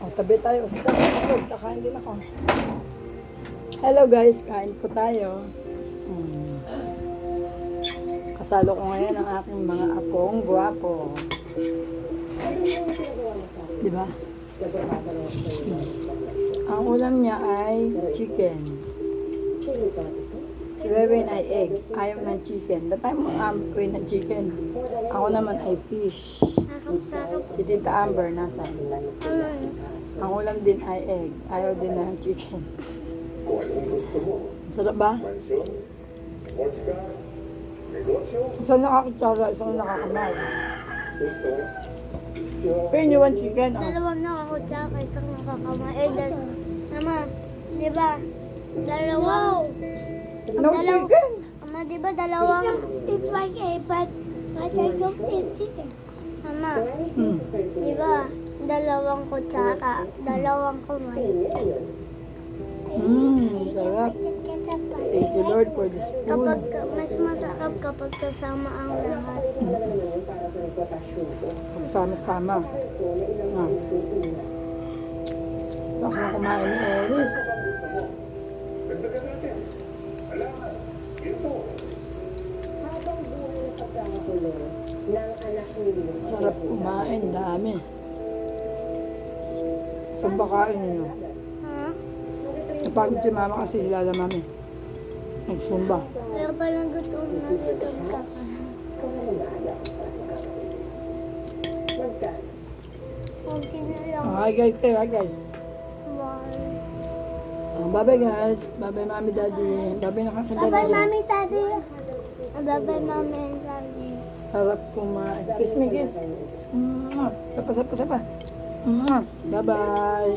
O, tabi tayo. Sige, kakain din ako. Hello guys, kain po tayo. Kasalo ko ngayon ang aking mga apong guwapo. Diba? Ang ulam niya ay chicken. Si Beben ay egg. Ayaw ng chicken. Ba't tayo mag-amoy ng chicken? Ako naman ay fish. Si Tita Amber nasa. Ang ulam din ay egg. Ayaw din ng chicken. Sarap ba? Isang nakakitsara, isang nakakamay. Pero you want chicken? Oh. Dalawang nakakutsaka, isang nakakamay. Mama, di ba? Dalawang. No chicken? Mama, di ba dalawang? It's like a but I don't eat chicken. Mama, di ba? Dalawang kutsaka, dalawang kamay. Sarap. Thank you Lord for the spoon. Kapag mas masarap kapag kasama ang lahat. Pagsama-sama. Baka na kumain ni Eris. Sarap kumain, dami. Saan ba kain nyo? Ha? Napagod si mama kasi hilala mami. Nagsumba. Kaya palang gutom na gutom ka. Okay na lang. Hi guys, say hi guys. Bye. Bye-bye guys. Bye-bye mami, daddy. Bye-bye nakakita na Bye-bye, dyan. Mami, Daddy. Bye-bye, Mami, and Daddy. Sarap kumain. Kiss me, kiss. Sapa. Bye-bye.